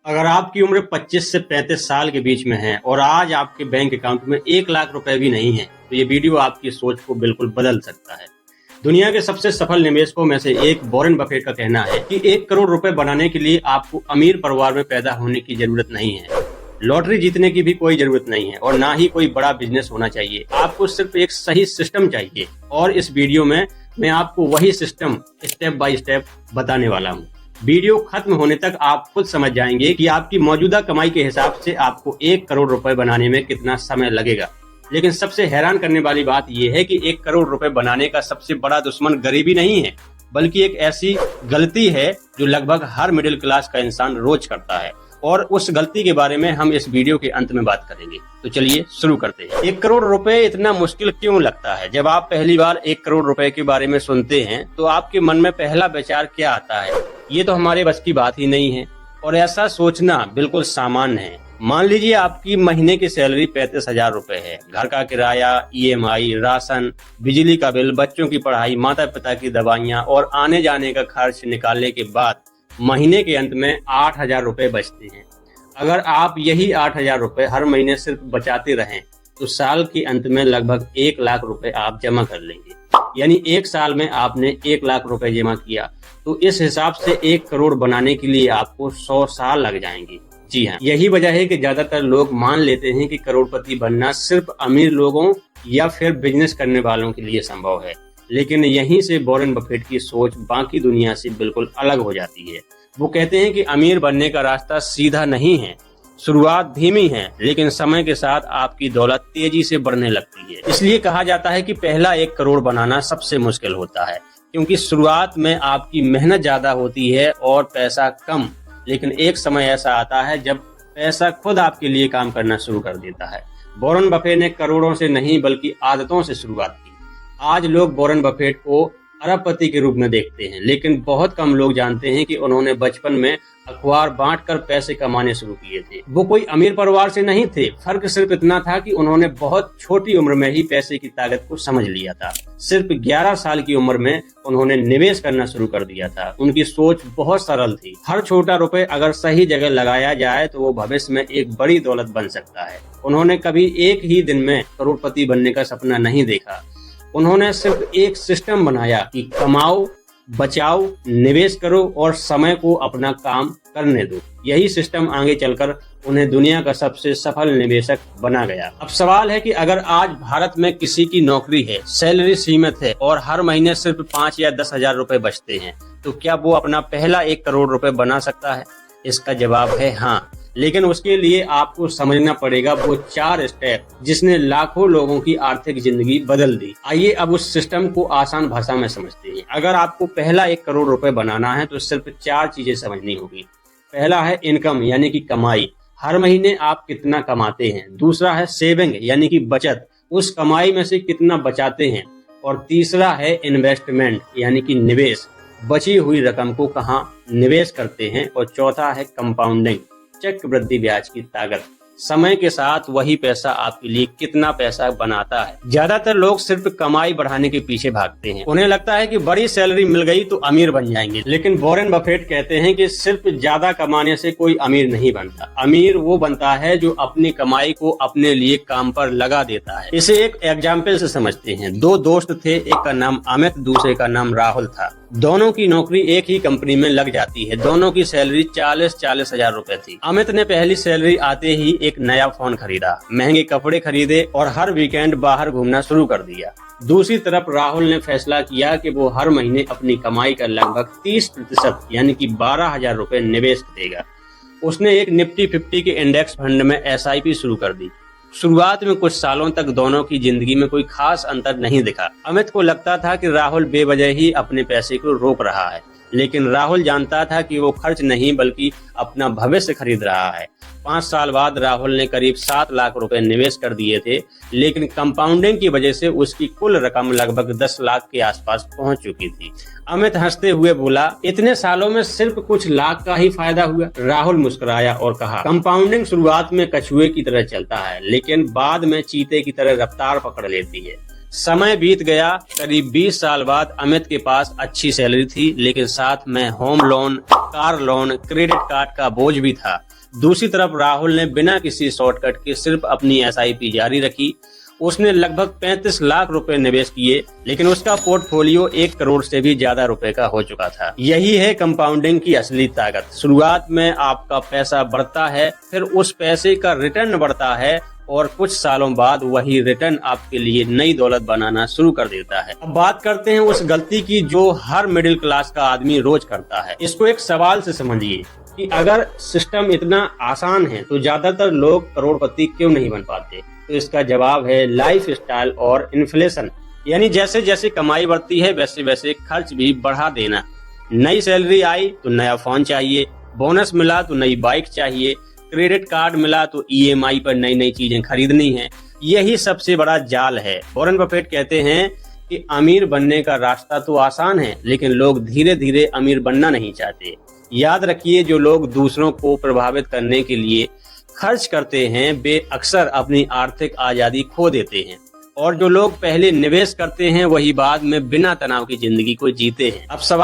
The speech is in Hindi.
अगर आपकी उम्र 25 से 35 साल के बीच में है और आज आपके बैंक अकाउंट में 1 लाख रुपए भी नहीं है, तो ये वीडियो आपकी सोच को बिल्कुल बदल सकता है। दुनिया के सबसे सफल निवेशकों में से एक वॉरेन बफेट का कहना है कि 1 करोड़ रुपए बनाने के लिए आपको अमीर परिवार में पैदा होने की जरूरत नहीं है, लॉटरी जीतने की भी कोई जरूरत नहीं है और ना ही कोई बड़ा बिजनेस होना चाहिए। आपको सिर्फ एक सही सिस्टम चाहिए और इस वीडियो में मैं आपको वही सिस्टम स्टेप बाय स्टेप बताने वाला हूँ। वीडियो खत्म होने तक आप खुद समझ जाएंगे कि आपकी मौजूदा कमाई के हिसाब से आपको 1 करोड़ रुपए बनाने में कितना समय लगेगा। लेकिन सबसे हैरान करने वाली बात यह है कि 1 करोड़ रुपए बनाने का सबसे बड़ा दुश्मन गरीबी नहीं है, बल्कि एक ऐसी गलती है जो लगभग हर मिडिल क्लास का इंसान रोज करता है और उस गलती के बारे में हम इस वीडियो के अंत में बात करेंगे। तो चलिए शुरू करते हैं। 1 करोड़ रुपए इतना मुश्किल क्यों लगता है? जब आप पहली बार 1 करोड़ रुपए के बारे में सुनते हैं तो आपके मन में पहला विचार क्या आता है? ये तो हमारे बस की बात ही नहीं है और ऐसा सोचना बिल्कुल सामान्य है। मान लीजिए आपकी महीने की सैलरी 35,000 रुपए है। घर का किराया, EMI, राशन, बिजली का बिल, बच्चों की पढ़ाई, माता पिता की दवाइयाँ और आने जाने का खर्च निकालने के बाद महीने के अंत में 8,000 रुपए बचते हैं। अगर आप यही 8,000 रुपए हर महीने सिर्फ बचाते रहें तो साल के अंत में लगभग 1 लाख रुपए आप जमा कर लेंगे। यानी 1 साल में आपने 1 लाख रुपए जमा किया तो इस हिसाब से 1 करोड़ बनाने के लिए आपको 100 साल लग जाएंगे। जी हाँ, यही वजह है कि ज्यादातर लोग मान लेते हैं कि करोड़पति बनना सिर्फ अमीर लोगों या फिर बिजनेस करने वालों के लिए संभव है। लेकिन यहीं से वॉरेन बफेट की सोच बाकी दुनिया से बिल्कुल अलग हो जाती है। वो कहते हैं कि अमीर बनने का रास्ता सीधा नहीं है, शुरुआत धीमी है, लेकिन समय के साथ आपकी दौलत तेजी से बढ़ने लगती है। इसलिए कहा जाता है कि पहला 1 करोड़ बनाना सबसे मुश्किल होता है, क्योंकि शुरुआत में आपकी मेहनत ज्यादा होती है और पैसा कम। लेकिन एक समय ऐसा आता है जब पैसा खुद आपके लिए काम करना शुरू कर देता है। वॉरेन बफेट ने करोड़ों से नहीं बल्कि आदतों से शुरुआत की। आज लोग वॉरेन बफेट को अरबपति के रूप में देखते हैं, लेकिन बहुत कम लोग जानते हैं कि उन्होंने बचपन में अखबार बांटकर पैसे कमाने शुरू किए थे। वो कोई अमीर परिवार से नहीं थे, फर्क सिर्फ इतना था कि उन्होंने बहुत छोटी उम्र में ही पैसे की ताकत को समझ लिया था। सिर्फ 11 साल की उम्र में उन्होंने निवेश करना शुरू कर दिया था। उनकी सोच बहुत सरल थी, हर छोटा रुपए अगर सही जगह लगाया जाए तो वो भविष्य में एक बड़ी दौलत बन सकता है। उन्होंने कभी एक ही दिन में करोड़पति बनने का सपना नहीं देखा। उन्होंने सिर्फ एक सिस्टम बनाया कि कमाओ, बचाओ, निवेश करो और समय को अपना काम करने दो। यही सिस्टम आगे चलकर उन्हें दुनिया का सबसे सफल निवेशक बना गया। अब सवाल है कि अगर आज भारत में किसी की नौकरी है, सैलरी सीमित है और हर महीने सिर्फ 5 या 10,000 रुपए बचते हैं, तो क्या वो अपना पहला 1 करोड़ रुपए बना सकता है? इसका जवाब है हाँ, लेकिन उसके लिए आपको समझना पड़ेगा वो 4 स्टेप जिसने लाखों लोगों की आर्थिक जिंदगी बदल दी। आइए अब उस सिस्टम को आसान भाषा में समझते हैं। अगर आपको पहला 1 करोड़ रुपए बनाना है तो सिर्फ 4 चीजें समझनी होगी। पहला है इनकम यानी कि कमाई, हर महीने आप कितना कमाते हैं। दूसरा है सेविंग यानी कि बचत, उस कमाई में से कितना बचाते हैं। और तीसरा है इन्वेस्टमेंट यानी कि निवेश, बची हुई रकम को कहाँ निवेश करते हैं। और चौथा है कंपाउंडिंग, चक्रवृद्धि ब्याज की ताकत, समय के साथ वही पैसा आपके लिए कितना पैसा बनाता है। ज्यादातर लोग सिर्फ कमाई बढ़ाने के पीछे भागते हैं। उन्हें लगता है कि बड़ी सैलरी मिल गई तो अमीर बन जाएंगे, लेकिन वॉरेन बफेट कहते हैं कि सिर्फ ज्यादा कमाने से कोई अमीर नहीं बनता। अमीर वो बनता है जो अपनी कमाई को अपने लिए काम पर लगा देता है। इसे एक एग्जाम्पल से समझते हैं। 2 दोस्त थे, एक का नाम अमित, दूसरे का नाम राहुल था। दोनों की नौकरी एक ही कंपनी में लग जाती है। दोनों की सैलरी 40 हजार रुपए थी। अमित ने पहली सैलरी आते ही एक नया फोन खरीदा, महंगे कपड़े खरीदे और हर वीकेंड बाहर घूमना शुरू कर दिया। दूसरी तरफ राहुल ने फैसला किया कि वो हर महीने अपनी कमाई का लगभग 30% यानी कि 12,000 रुपए निवेश करेगा। उसने एक निफ्टी 50 के इंडेक्स फंड में SIP शुरू कर दी। शुरुआत में कुछ सालों तक दोनों की जिंदगी में कोई खास अंतर नहीं दिखा। अमित को लगता था कि राहुल बेवजह ही अपने पैसे को रोक रहा है, लेकिन राहुल जानता था कि वो खर्च नहीं बल्कि अपना भविष्य खरीद रहा है। 5 साल बाद राहुल ने करीब 7 लाख रुपए निवेश कर दिए थे, लेकिन कंपाउंडिंग की वजह से उसकी कुल रकम लगभग 10 लाख के आसपास पहुंच चुकी थी। अमित हंसते हुए बोला, इतने सालों में सिर्फ कुछ लाख का ही फायदा हुआ। राहुल मुस्कुराया और कहा, कंपाउंडिंग शुरुआत में कछुए की तरह चलता है, लेकिन बाद में चीते की तरह रफ्तार पकड़ लेती है। समय बीत गया। करीब 20 साल बाद अमित के पास अच्छी सैलरी थी, लेकिन साथ में home loan, car loan, credit card का बोझ भी था। दूसरी तरफ राहुल ने बिना किसी शॉर्टकट के सिर्फ अपनी SIP जारी रखी। उसने लगभग 35 लाख रुपए निवेश किए, लेकिन उसका पोर्टफोलियो 1 करोड़ से भी ज्यादा रुपए का हो चुका था। यही है कंपाउंडिंग की असली ताकत। शुरुआत में आपका पैसा बढ़ता है, फिर उस पैसे का रिटर्न बढ़ता है और कुछ सालों बाद वही रिटर्न आपके लिए नई दौलत बनाना शुरू कर देता है। अब बात करते हैं उस गलती की जो हर मिडिल क्लास का आदमी रोज करता है। इसको एक सवाल से समझिए कि अगर सिस्टम इतना आसान है तो ज्यादातर लोग करोड़पति क्यों नहीं बन पाते? तो इसका जवाब है लाइफ स्टाइल और इन्फ्लेशन। यानी जैसे जैसे कमाई बढ़ती है वैसे वैसे खर्च भी बढ़ा देना। नई सैलरी आई तो नया फोन चाहिए, बोनस मिला तो नई बाइक चाहिए, क्रेडिट कार्ड मिला तो EMI पर नई नई चीजें खरीदनी है। यही सबसे बड़ा जाल है। वॉरेन बफेट कहते हैं कि अमीर बनने का रास्ता तो आसान है, लेकिन लोग धीरे धीरे अमीर बनना नहीं चाहते। याद रखिए, जो लोग दूसरों को प्रभावित करने के लिए खर्च करते हैं वे अक्सर अपनी आर्थिक आजादी खो देते हैं, और जो लोग पहले निवेश करते हैं वही बाद में बिना तनाव की जिंदगी को जीते हैं। अब सवाल